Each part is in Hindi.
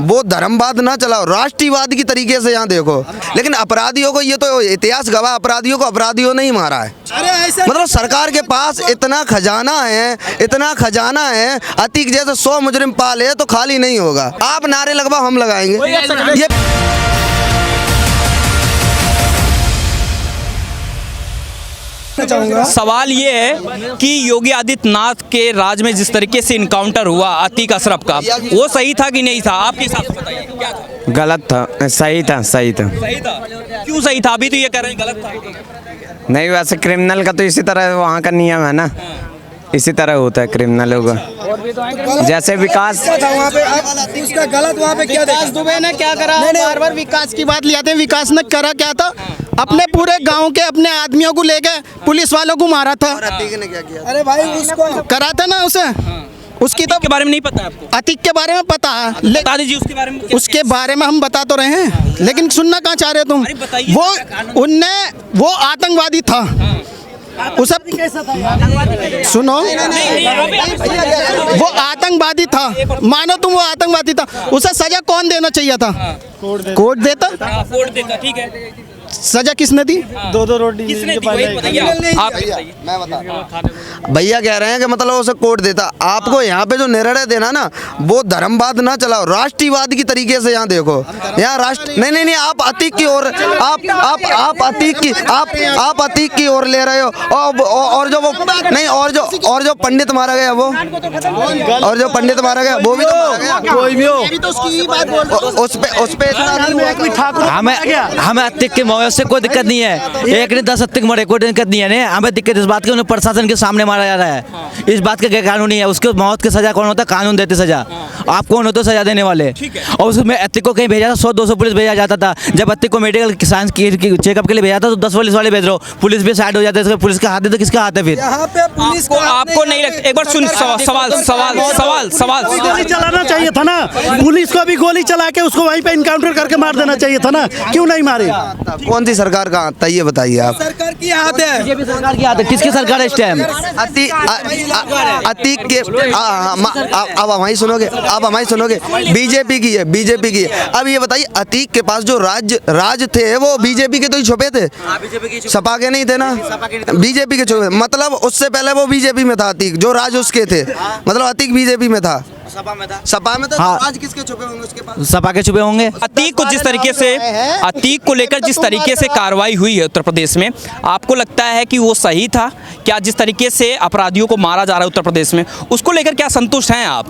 वो धर्मवाद ना चलाओ, राष्ट्रीयवाद की तरीके से यहाँ देखो। लेकिन अपराधियों को, ये तो इतिहास गवाह, अपराधियों को अपराधियों ने ही मारा है। मतलब सरकार के पास इतना खजाना है, इतना खजाना है, अतीक जैसे 100 मुजरिम पाले तो खाली नहीं होगा। आप नारे लगवाओ, हम लगाएंगे। ये सवाल ये है कि योगी आदित्यनाथ के राज में जिस तरीके से इनकाउंटर हुआ अतीक अशरफ का, वो सही था कि नहीं था? आपके हिसाब से बताइए क्या था? गलत था। सही था। सही था। क्यों सही था? अभी तो ये कह रहे हैं गलत था। नहीं, वैसे क्रिमिनल का तो इसी तरह वहाँ का नियम है ना, इसी तरह होता है क्रिमिनलों का। जैसे विकास वहाँ पे उसका गलत, वहाँ पे क्या विकास दुबे ने क्या करा? बार बार विकास की बात ले आते हैं। विकास ने करा क्या था? अपने पूरे गांव के अपने आदमियों को लेके पुलिस वालों को मारा था। अतीक ने क्या किया? अरे भाई उसको करा था ना उसे। उसकी तो के बारे में नहीं पता आपको? अतीक के बारे में पता है, बता दीजिए उसके बारे में। उसके बारे में हम बता तो रहे हैं, लेकिन सुनना कहाँ चाह रहे हो तुम? वो आतंकवादी था। उसे सुनो, वो आतंकवादी था, मानो तुम, वो आतंकवादी था। उसे सजा कौन देना चाहिए था? कोर्ट देता। ठीक है, सजा किसने दी? दो रोटी किसने दी? आप मैं बता, भैया कह रहे हैं कि मतलब उसे कोर्ट देता। आपको यहाँ पे जो निर्णय देना ना, वो धर्मवाद ना चलाओ, राष्ट्रीयवाद की तरीके से यहाँ देखो। यहाँ राष्ट्र नहीं, आप अतीक की ओर, आप अतीक की ओर ले रहे हो। और जो वो नहीं, और जो पंडित मारा गया वो, और जो पंडित मारा गया वो भी तो मारा गया, कोई भी हो, उस पे हमें अतीक के मौके से कोई दिक्कत नहीं है। एक ने 10 अतीक मरे, कोई दिक्कत नहीं है। हमें दिक्कत इस बात की, उन्हें प्रशासन के सामने मारा जा रहा है। इस बात का गैर कानूनी है। उसके मौत की सजा कौन होता है? कानून देते सजा। आप कौन होते हो सजा देने वाले? और उसमें अतीक को कहीं भेजा था, 100-200 पुलिस भेजा जाता था। जब अतीक को मेडिकल साइंस की चेकअप के लिए भेजा था तो 10 पुलिस वाले भेज रहे हो, पुलिस भी साइड हो जाते हैं। पुलिस का हाथ है तो किसका हाथ है फिर? आपको नहीं लगता? एक बार सुन, सवाल गोली चलाना चाहिए था ना, पुलिस को भी गोली चला के उसको वहीं पे इनकाउंटर करके मार देना चाहिए था ना, क्यों नहीं मारे? कौन सी सरकार का हाथ था ये बताइए आप? सरकार की हाथ है। बीजेपी सरकार की हाथ है। किसकी सरकार है इस टाइम? अतीक के अब हमारी सुनोगे, बीजेपी की है, बीजेपी की है। अब ये बताइए, अतीक के पास जो राज थे वो बीजेपी के तो ही छुपे थे, सपा के नहीं थे ना, बीजेपी के छुपे। मतलब उससे पहले वो बीजेपी में था अतीक, जो राज उसके थे। मतलब अतीक बीजेपी में था, सपा में था। हाँ। आज किसके छुपे होंगे उसके पास? सपा के छुपे होंगे। अतीक को जिस तरीके से, अतीक को लेकर जिस तरीके से कार्रवाई हुई है उत्तर प्रदेश में, आपको लगता है कि वो सही था क्या? जिस तरीके से अपराधियों को मारा जा रहा है उत्तर प्रदेश में, उसको लेकर क्या संतुष्ट हैं आप?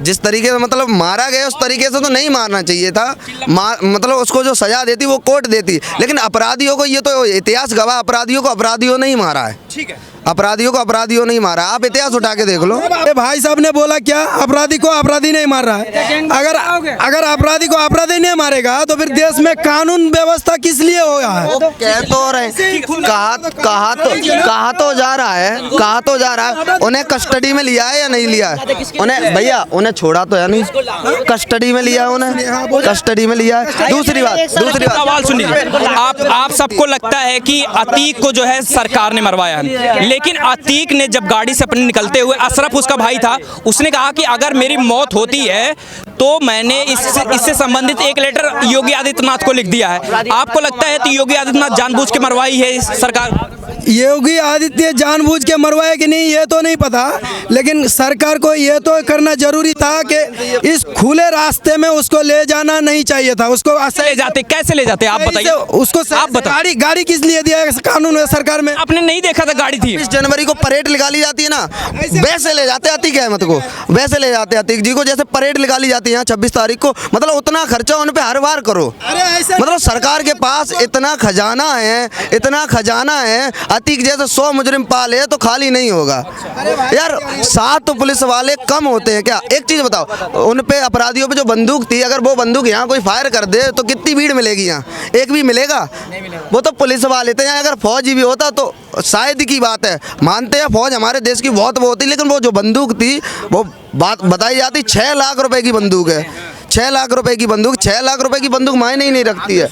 जिस तरीके से मतलब मारा गया, उस तरीके से तो नहीं मारना चाहिए था। मतलब उसको जो सजा देती वो कोर्ट देती। लेकिन अपराधियों को, ये तो इतिहास गवाह, अपराधियों को अपराधियों ने ही मारा है। ठीक है, अपराधियों को अपराधियों नहीं मारा। आप इतिहास उठा के देख लो। भाई साहब ने बोला क्या? अपराधी को अपराधी नहीं मार रहा है। अगर अपराधी को अपराधी नहीं मारेगा तो फिर देश में कानून व्यवस्था किस लिए होगा? कह तो रहे, कहा तो जा रहा है। उन्हें कस्टडी में लिया है या नहीं लिया है? उन्हें भैया, उन्हें छोड़ा तो है नहीं, कस्टडी में लिया है, उन्हें कस्टडी में लिया है। दूसरी बात सवाल सुन लीजिए। आप सबको लगता है कि अतीक को जो है सरकार ने मरवाया है, लेकिन अतीक ने जब गाड़ी से अपने निकलते हुए, अशरफ उसका भाई था, उसने कहा कि अगर मेरी मौत होती है तो मैंने इससे संबंधित एक लेटर योगी आदित्यनाथ को लिख दिया है। आपको लगता है कि योगी आदित्यनाथ जानबूझ के मरवाई है सरकार? योगी आदित्य जानबूझ के मरवाया कि नहीं ये तो नहीं पता, लेकिन सरकार को ये तो करना जरूरी था कि इस खुले रास्ते में उसको ले जाना नहीं चाहिए था। उसको ले जाते, कैसे ले जाते आप बताइए? उसको आप गाड़ी किस लिए दिया है कानून है सरकार में? आपने नहीं देखा था गाड़ी थी? 26 जनवरी को परेड निकाली जाती है ना, वैसे ले जाते अतीक अहमद को, वैसे ले जाते अतीक जी को जैसे परेड निकाली जाती है 26 तारीख को। मतलब उतना खर्चा उन पे हर बार करो। मतलब सरकार के पास इतना खजाना है, अतीक जैसे 100 मुजरिम पाले तो खाली नहीं होगा यार। 7 पुलिस वाले कम होते हैं क्या? एक चीज बताओ, उन पे अपराधियों पे जो बंदूक थी, अगर वो बंदूक यहाँ कोई फायर कर दे तो कितनी भीड़ मिलेगी? यहाँ एक भी मिलेगा? वो तो पुलिस वाले थे। यहाँ अगर फौज भी होता तो शायद की बात है, मानते हैं फौज हमारे देश की बहुत वो होती, लेकिन वो जो बंदूक थी वो बात बताई जाती 6 लाख रुपए की बंदूक है। 6 लाख रुपए की बंदूक, 6 लाख रुपए की बंदूक मायने ही नहीं रखती है।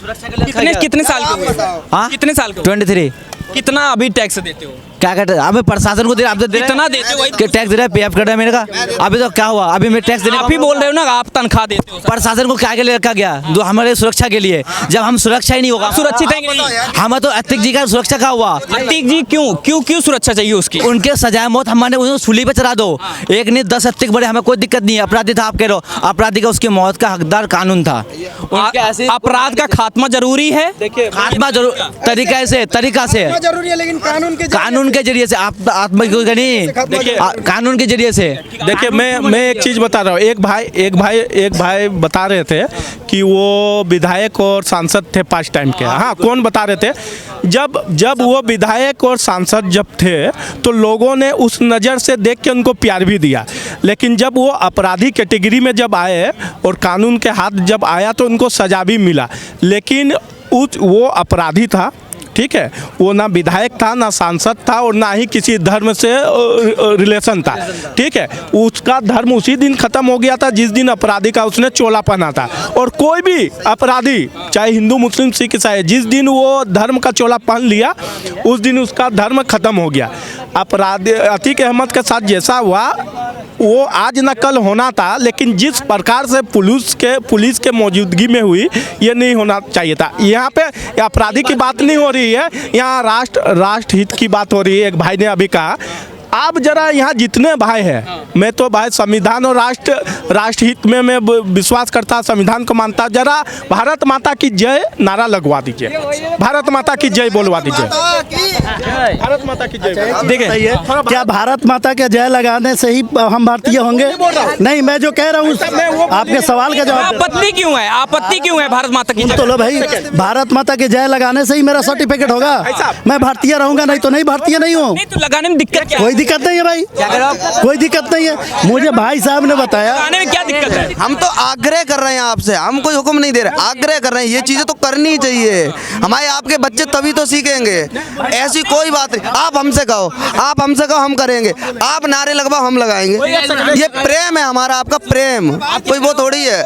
कितने साल के? कितने साल के? 23। कितना अभी टैक्स देते हो? क्या कहते हैं, हमें प्रशासन को दे, आप तो दे कितना देते हो भाई? कि टैक्स दे रहे, PF कट रहा है मेरे का। अभी तो क्या हुआ, अभी मैं टैक्स देने आप ही बोल रहे हो ना, आप तनख्वाह देते हो। प्रशासन को क्या के लिए रखा गया, जो हमारे सुरक्षा के लिए, जब हम सुरक्षा ही नहीं होगा सुरक्षित है कि नहीं? हमें तो अतिक जी का सुरक्षा का हुआ। अतीक जी क्यों सुरक्षा चाहिए उसकी? उनके सजाए मौत हमारे उन्हें सूली पे चढ़ा दो, एक नहीं 10 अतिक बड़े, हमें कोई दिक्कत नहीं है। अपराधी था, आप कह रहे हो अपराधी का उसकी मौत का हकदार कानून था। उनके ऐसे अपराध का खात्मा जरूरी है। खात्मा जरूर तरीका से जरूरी है, लेकिन कानून के जरिए से आप आत्मा नहीं, कानून के जरिए से। देखिए मैं एक चीज़ बता रहा हूँ। एक भाई बता रहे थे कि वो विधायक और सांसद थे 5 टाइम के। हाँ, कौन बता रहे थे? जब वो विधायक और सांसद जब थे तो लोगों ने उस नज़र से देख के उनको प्यार भी दिया, लेकिन जब वो अपराधी कैटेगरी में जब आए और कानून के हाथ जब आया तो उनको सज़ा भी मिला। लेकिन वो अपराधी था, ठीक है, वो ना विधायक था, ना सांसद था, और ना ही किसी धर्म से रिलेशन था, ठीक है। उसका धर्म उसी दिन खत्म हो गया था जिस दिन अपराधी का उसने चोला पहना था। और कोई भी अपराधी, चाहे हिंदू, मुस्लिम, सिख, ईसाई, जिस दिन वो धर्म का चोला पहन लिया उस दिन उसका धर्म खत्म हो गया। अपराधी अतीक अहमद के साथ जैसा हुआ वो आज न कल होना था, लेकिन जिस प्रकार से पुलिस के मौजूदगी में हुई ये नहीं होना चाहिए था। यहाँ पे अपराधी की बात नहीं हो रही है, यहाँ राष्ट्र हित की बात हो रही है। एक भाई ने अभी कहा, आप जरा यहाँ जितने भाई हैं, मैं तो भाई संविधान और राष्ट्र हित में मैं विश्वास करता, संविधान को मानता। जरा भारत माता की जय नारा लगवा दीजिए, भारत माता की जय बोलवा दीजिए, भारत माता की जय। देखिए, क्या भारत माता के जय लगाने से ही हम भारतीय होंगे? नहीं, मैं जो कह रहा हूँ आपके सवाल का जवाब। आपत्ति क्यों है भारत माता की? तो लो भाई, भारत माता के जय लगाने से ही मेरा सर्टिफिकेट होगा, मैं भारतीय रहूंगा, नहीं तो नहीं भारतीय नहीं हूँ। नहीं तो लगाने में दिक्कत क्या है? कोई दिक्कत नहीं है भाई, कोई दिक्कत नहीं है। मुझे भाई साहब ने बताया। लगाने में क्या दिक्कत है? हम तो आग्रह कर रहे हैं आपसे, हम कोई हुक्म नहीं दे रहे, आग्रह कर रहे हैं। ये चीजें तो करनी चाहिए, हमारे आपके बच्चे तभी तो सीखेंगे। ऐसी कोई बात नहीं, आप हमसे कहो हम करेंगे, आप नारे लगवाओ हम लगाएंगे। ये प्रेम है हमारा, आपका प्रेम, कोई वो थोड़ी है।